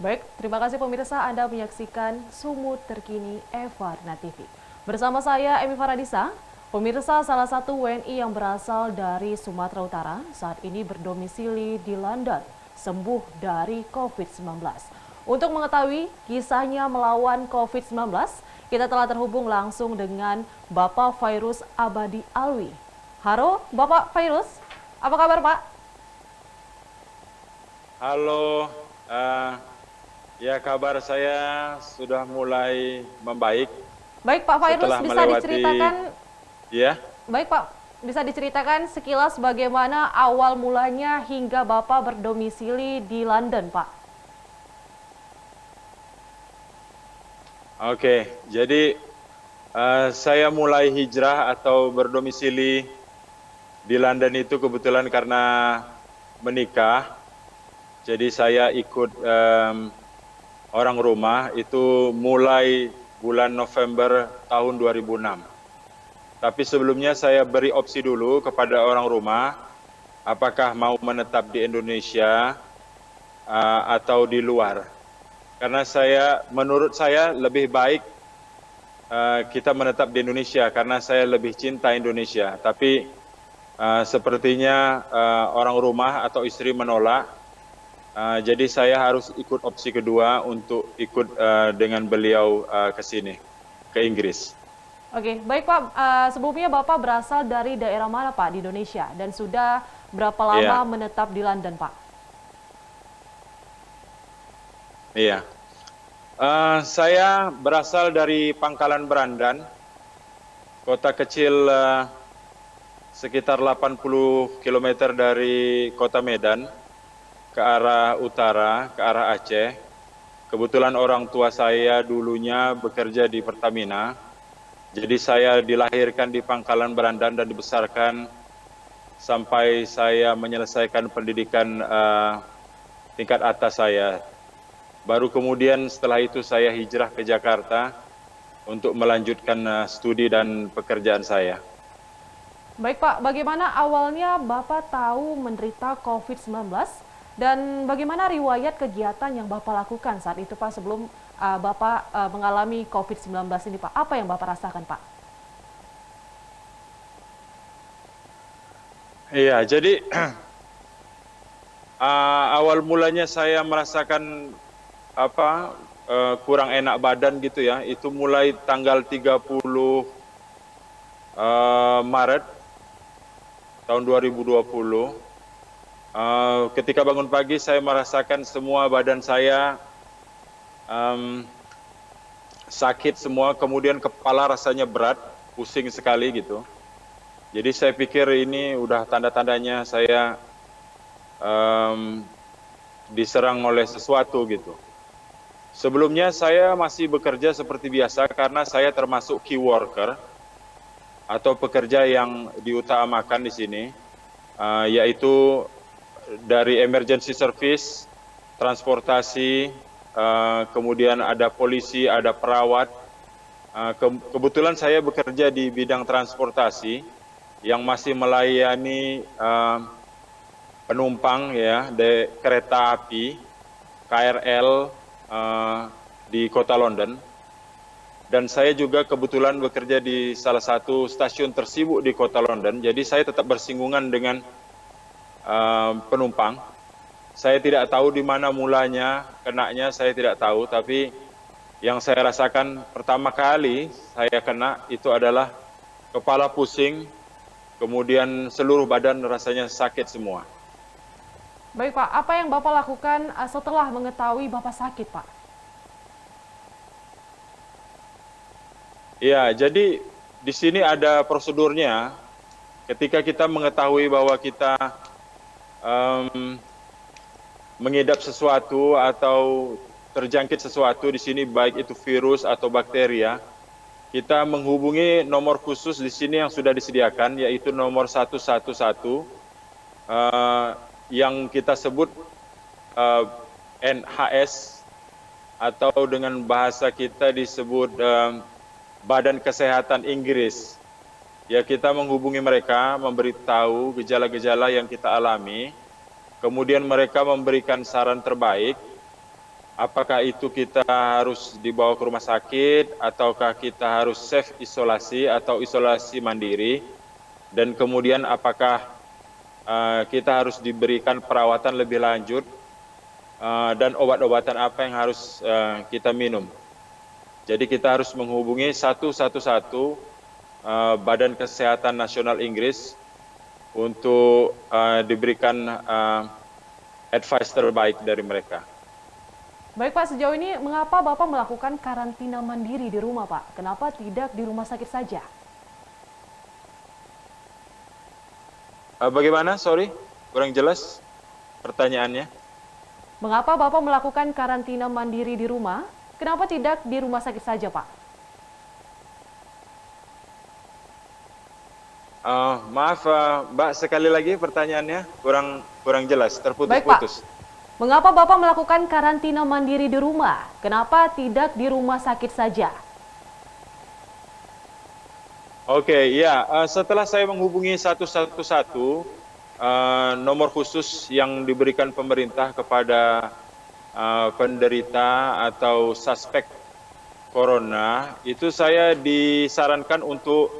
Baik, terima kasih pemirsa Anda menyaksikan Sumut Terkini Evarna TV. Bersama saya Emi Faradisa, pemirsa salah satu WNI yang berasal dari Sumatera Utara saat ini berdomisili di London, sembuh dari COVID-19. Untuk mengetahui kisahnya melawan COVID-19, kita telah terhubung langsung dengan Bapak Fairuz Abadi Alwi. Halo Bapak Fairuz, apa kabar Pak? Halo, ya kabar saya sudah mulai membaik Baik Pak Fairuz, setelah bisa melewati, diceritakan ya, Baik Pak, bisa diceritakan sekilas bagaimana awal mulanya hingga Bapak berdomisili di London, Pak? oke. Jadi saya mulai hijrah atau berdomisili di London itu kebetulan karena menikah. Jadi saya ikut orang rumah itu mulai bulan November tahun 2006. Tapi sebelumnya saya beri opsi dulu kepada orang rumah, apakah mau menetap di Indonesia atau di luar. Karena menurut saya lebih baik kita menetap di Indonesia karena saya lebih cinta Indonesia. Tapi sepertinya orang rumah atau istri menolak. Jadi saya harus ikut opsi kedua untuk ikut dengan beliau ke sini, ke Inggris. Oke, baik Pak. Sebelumnya Bapak berasal dari daerah mana Pak di Indonesia dan sudah berapa lama Iya, menetap di London Pak? iya. Saya berasal dari Pangkalan Berandan, kota kecil sekitar 80 km dari kota Medan, ke arah utara, ke arah Aceh. Kebetulan orang tua saya dulunya bekerja di Pertamina, jadi saya dilahirkan di Pangkalan Berandan dan dibesarkan sampai saya menyelesaikan pendidikan tingkat atas saya. Baru kemudian setelah itu saya hijrah ke Jakarta untuk melanjutkan studi dan pekerjaan saya. Baik Pak, bagaimana awalnya Bapak tahu menderita COVID-19 dan bagaimana riwayat kegiatan yang Bapak lakukan saat itu Pak sebelum Bapak mengalami COVID-19 ini Pak? Apa yang Bapak rasakan Pak? Iya, jadi awal mulanya saya merasakan kurang enak badan gitu ya. Itu mulai tanggal 30 Maret tahun 2020. Ketika bangun pagi saya merasakan semua badan saya sakit semua, kemudian kepala rasanya berat, pusing sekali gitu. Jadi saya pikir ini udah tanda-tandanya saya diserang oleh sesuatu gitu. Sebelumnya saya masih bekerja seperti biasa karena saya termasuk key worker atau pekerja yang diutamakan di sini, yaitu dari emergency service, transportasi, kemudian ada polisi, ada perawat. Kebetulan saya bekerja di bidang transportasi yang masih melayani penumpang ya, di kereta api, KRL di kota London. Dan saya juga kebetulan bekerja di salah satu stasiun tersibuk di kota London, jadi saya tetap bersinggungan dengan penumpang. Saya tidak tahu di mana mulanya, kenanya saya tidak tahu, tapi yang saya rasakan pertama kali saya kena itu adalah kepala pusing, kemudian seluruh badan rasanya sakit semua. Baik Pak, apa yang Bapak lakukan setelah mengetahui Bapak sakit Pak? Ya, jadi di sini ada prosedurnya. Ketika kita mengetahui bahwa kita mengidap sesuatu atau terjangkit sesuatu di sini, baik itu virus atau bakteria, kita menghubungi nomor khusus di sini yang sudah disediakan, yaitu nomor 111, yang kita sebut NHS, atau dengan bahasa kita disebut Badan Kesehatan Inggris. Ya, kita menghubungi mereka, memberitahu gejala-gejala yang kita alami, kemudian mereka memberikan saran terbaik apakah itu kita harus dibawa ke rumah sakit, ataukah kita harus self isolasi atau isolasi mandiri, dan kemudian apakah kita harus diberikan perawatan lebih lanjut, dan obat-obatan apa yang harus kita minum. Jadi kita harus menghubungi 111 Badan Kesehatan Nasional Inggris untuk diberikan advice terbaik dari mereka. Baik Pak, sejauh ini mengapa Bapak melakukan karantina mandiri di rumah Pak? Kenapa tidak di rumah sakit saja? Bagaimana? Sorry, kurang jelas pertanyaannya. Mengapa Bapak melakukan karantina mandiri di rumah? Kenapa tidak di rumah sakit saja Pak? Maaf Mbak, sekali lagi pertanyaannya kurang jelas, Baik Pak, terputus-putus. mengapa Bapak melakukan karantina mandiri di rumah? Kenapa tidak di rumah sakit saja? Oke, ya, setelah saya menghubungi 111 nomor khusus yang diberikan pemerintah kepada penderita atau suspek corona, itu saya disarankan untuk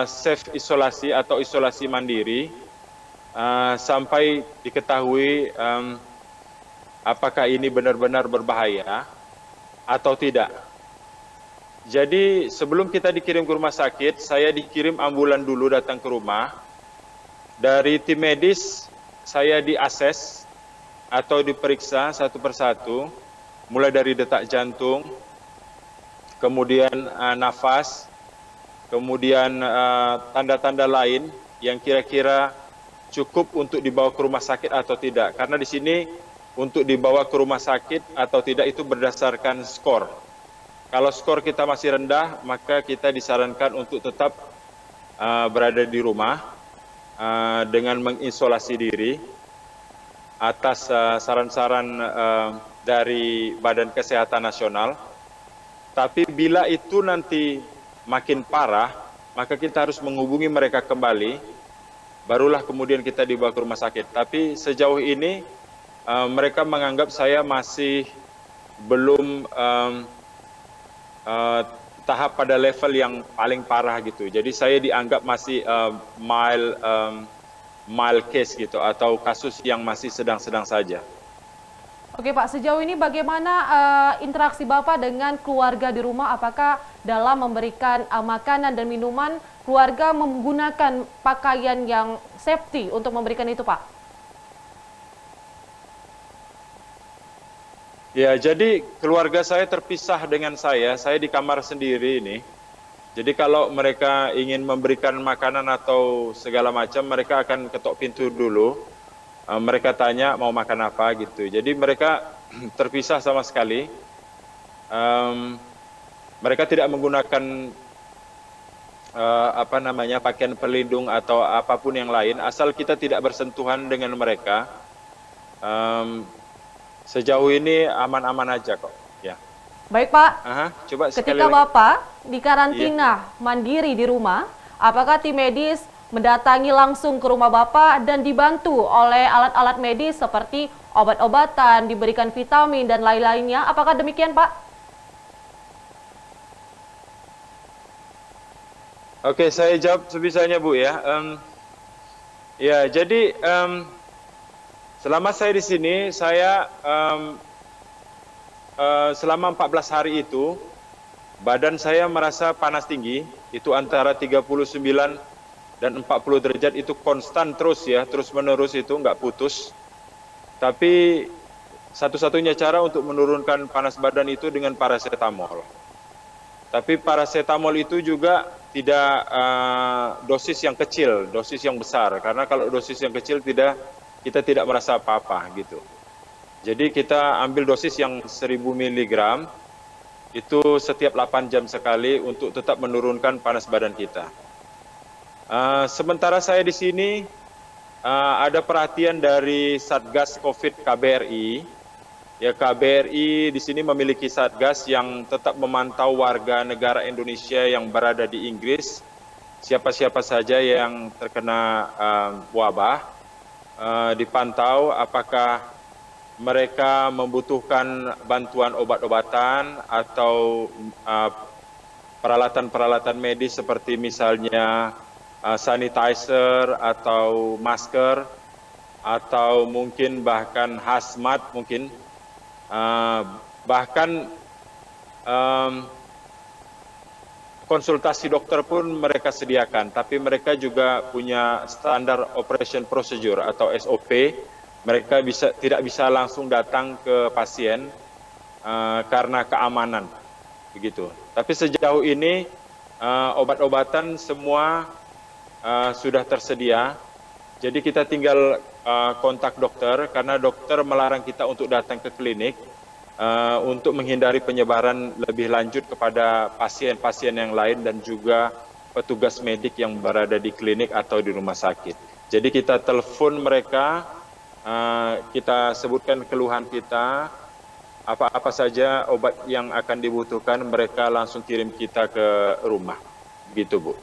self isolasi atau isolasi mandiri sampai diketahui apakah ini benar-benar berbahaya atau tidak. Jadi sebelum kita dikirim ke rumah sakit, saya dikirim ambulan dulu datang ke rumah. Dari tim medis saya diakses atau diperiksa satu persatu, mulai dari detak jantung, kemudian nafas, kemudian tanda-tanda lain yang kira-kira cukup untuk dibawa ke rumah sakit atau tidak. Karena di sini untuk dibawa ke rumah sakit atau tidak itu berdasarkan skor. Kalau skor kita masih rendah, maka kita disarankan untuk tetap berada di rumah dengan mengisolasi diri atas saran-saran dari Badan Kesehatan Nasional. Tapi bila itu nanti makin parah, maka kita harus menghubungi mereka kembali, barulah kemudian kita dibawa ke rumah sakit. Tapi sejauh ini mereka menganggap saya masih belum tahap pada level yang paling parah gitu. Jadi saya dianggap masih mild case gitu, atau kasus yang masih sedang-sedang saja. Oke Pak, sejauh ini bagaimana interaksi Bapak dengan keluarga di rumah? Apakah dalam memberikan makanan dan minuman, keluarga menggunakan pakaian yang safety untuk memberikan itu Pak? Ya, jadi keluarga saya terpisah dengan saya di kamar sendiri ini. Jadi kalau mereka ingin memberikan makanan atau segala macam, mereka akan ketok pintu dulu. Mereka tanya mau makan apa gitu. Jadi mereka terpisah sama sekali. Mereka tidak menggunakan pakaian pelindung atau apapun yang lain, asal kita tidak bersentuhan dengan mereka. Sejauh ini aman-aman aja kok. Ya. Baik Pak, coba ketika Bapak dikarantina mandiri di rumah, apakah tim medis mendatangi langsung ke rumah Bapak dan dibantu oleh alat-alat medis seperti obat-obatan, diberikan vitamin dan lain-lainnya? Apakah demikian Pak? Oke, saya jawab sebisanya Bu ya. Ya, jadi selama saya di sini, saya selama 14 hari itu, badan saya merasa panas tinggi, itu antara 39 dan 40 derajat, itu konstan terus ya, terus-menerus itu, nggak putus. Tapi satu-satunya cara untuk menurunkan panas badan itu dengan paracetamol. Tapi paracetamol itu juga tidak dosis yang kecil, dosis yang besar. Karena kalau dosis yang kecil kita tidak merasa apa-apa gitu. Jadi kita ambil dosis yang 1000 mg itu setiap 8 jam sekali untuk tetap menurunkan panas badan kita. Sementara saya di sini ada perhatian dari Satgas COVID KBRI. Ya, KBRI di sini memiliki satgas yang tetap memantau warga negara Indonesia yang berada di Inggris, siapa-siapa saja yang terkena wabah. Dipantau apakah mereka membutuhkan bantuan obat-obatan atau peralatan-peralatan medis seperti misalnya sanitizer atau masker atau mungkin bahkan hazmat mungkin. Bahkan konsultasi dokter pun mereka sediakan, tapi mereka juga punya standar operation procedure atau SOP. Mereka tidak bisa langsung datang ke pasien karena keamanan, begitu. Tapi sejauh ini obat-obatan semua sudah tersedia. Jadi kita tinggal kontak dokter, karena dokter melarang kita untuk datang ke klinik untuk menghindari penyebaran lebih lanjut kepada pasien-pasien yang lain dan juga petugas medik yang berada di klinik atau di rumah sakit. Jadi kita telepon mereka, kita sebutkan keluhan kita, apa-apa saja obat yang akan dibutuhkan, mereka langsung kirim kita ke rumah. Begitu, Bu.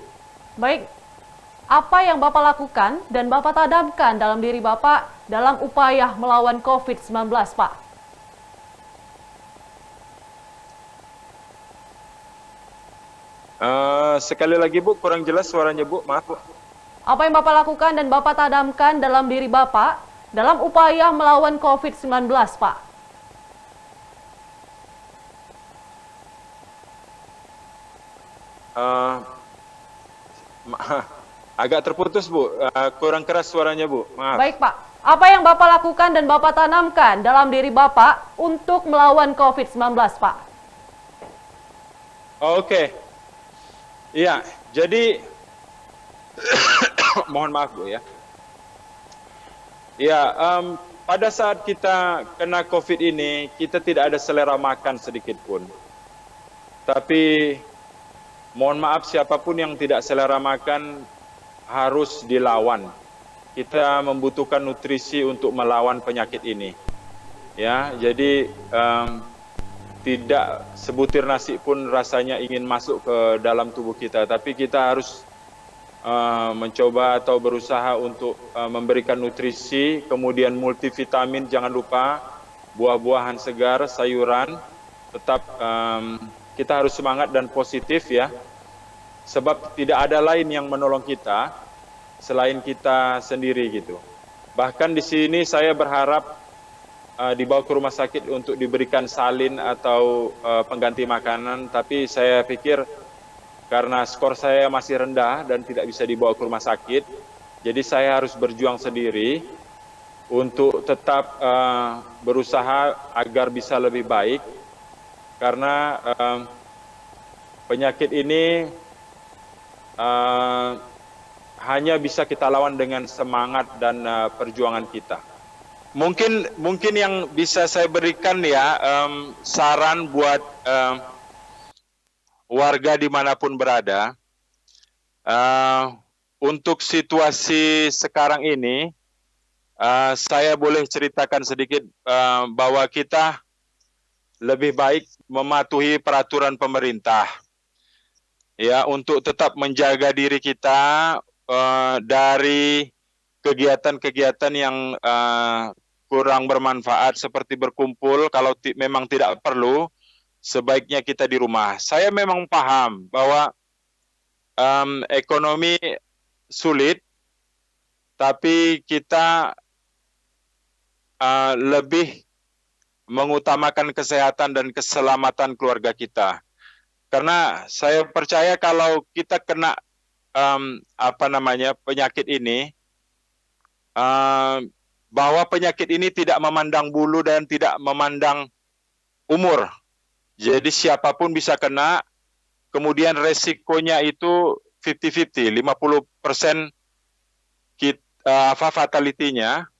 Baik, apa yang Bapak lakukan dan Bapak tanamkan dalam diri Bapak dalam upaya melawan COVID-19, Pak? Sekali lagi, Bu, kurang jelas suaranya, Bu. Maaf, Bu. Apa yang Bapak lakukan dan Bapak tanamkan dalam diri Bapak dalam upaya melawan COVID-19, Pak? Agak terputus, Bu. Kurang keras suaranya, Bu. Maaf. Baik, Pak. Apa yang Bapak lakukan dan Bapak tanamkan dalam diri Bapak untuk melawan COVID-19, Pak? Oke. Iya, jadi mohon maaf, Bu, ya. Ya, pada saat kita kena COVID ini, kita tidak ada selera makan sedikit pun. Tapi mohon maaf, siapapun yang tidak selera makan harus dilawan. Kita membutuhkan nutrisi untuk melawan penyakit ini. Ya, jadi tidak sebutir nasi pun rasanya ingin masuk ke dalam tubuh kita, tapi kita harus mencoba atau berusaha untuk memberikan nutrisi, kemudian multivitamin, jangan lupa buah-buahan segar, sayuran, tetap kita harus semangat dan positif ya, sebab tidak ada lain yang menolong kita selain kita sendiri gitu. Bahkan di sini saya berharap dibawa ke rumah sakit untuk diberikan salin atau pengganti makanan, tapi saya pikir karena skor saya masih rendah dan tidak bisa dibawa ke rumah sakit, jadi saya harus berjuang sendiri untuk tetap berusaha agar bisa lebih baik, karena penyakit ini hanya bisa kita lawan dengan semangat dan perjuangan kita. Mungkin yang bisa saya berikan ya, saran buat warga dimanapun berada, untuk situasi sekarang ini, saya boleh ceritakan sedikit bahwa kita lebih baik mematuhi peraturan pemerintah, ya, untuk tetap menjaga diri kita dari kegiatan-kegiatan yang kurang bermanfaat seperti berkumpul. Kalau memang tidak perlu, sebaiknya kita di rumah. Saya memang paham bahwa ekonomi sulit, tapi kita lebih mengutamakan kesehatan dan keselamatan keluarga kita. Karena saya percaya kalau kita kena penyakit ini, bahwa penyakit ini tidak memandang bulu dan tidak memandang umur. Jadi siapapun bisa kena, kemudian resikonya itu 50-50, 50% fatality-nya.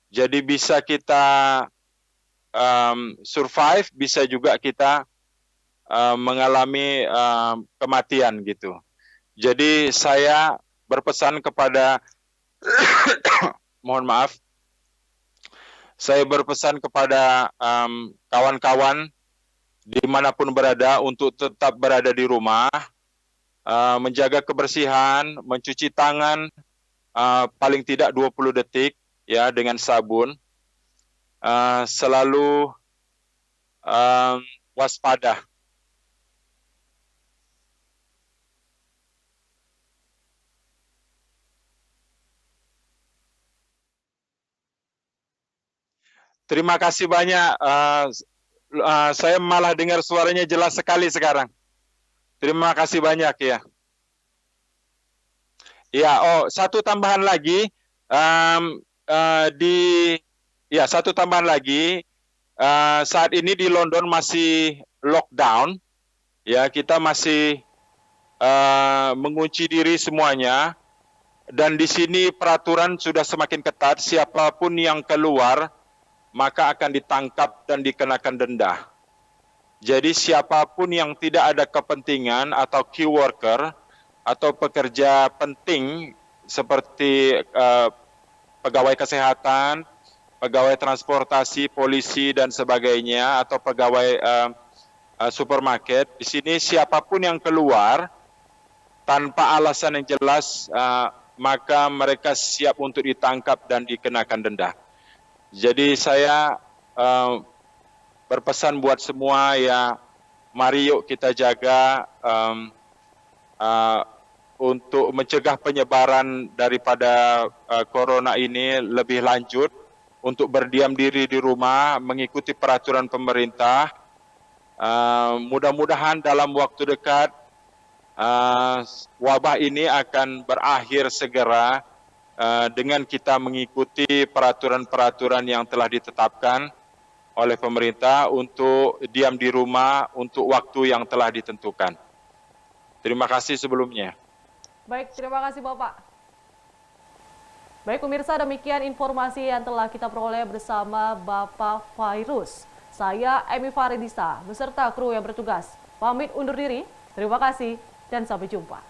Jadi bisa kita survive, bisa juga kita mengalami kematian gitu. Jadi saya berpesan kepada mohon maaf, saya berpesan kepada kawan-kawan dimanapun berada untuk tetap berada di rumah, menjaga kebersihan, mencuci tangan paling tidak 20 detik ya dengan sabun. selalu waspada. Terima kasih banyak. Saya malah dengar suaranya jelas sekali sekarang. Terima kasih banyak ya. Ya, satu tambahan lagi. Um, satu tambahan lagi. Saat ini di London masih lockdown. Ya, kita masih mengunci diri semuanya. Dan di sini peraturan sudah semakin ketat. Siapapun yang keluar maka akan ditangkap dan dikenakan denda. Jadi siapapun yang tidak ada kepentingan atau key worker atau pekerja penting seperti pegawai kesehatan, pegawai transportasi, polisi dan sebagainya atau pegawai supermarket, di sini siapapun yang keluar tanpa alasan yang jelas maka mereka siap untuk ditangkap dan dikenakan denda. Jadi saya berpesan buat semua ya, mari yuk kita jaga untuk mencegah penyebaran daripada corona ini lebih lanjut, untuk berdiam diri di rumah, mengikuti peraturan pemerintah. Mudah-mudahan dalam waktu dekat wabah ini akan berakhir segera dengan kita mengikuti peraturan-peraturan yang telah ditetapkan oleh pemerintah untuk diam di rumah untuk waktu yang telah ditentukan. Terima kasih sebelumnya. Baik, terima kasih Bapak. Baik pemirsa, demikian informasi yang telah kita peroleh bersama Bapak Fairuz. Saya Emi Faridisa beserta kru yang bertugas pamit undur diri. Terima kasih dan sampai jumpa.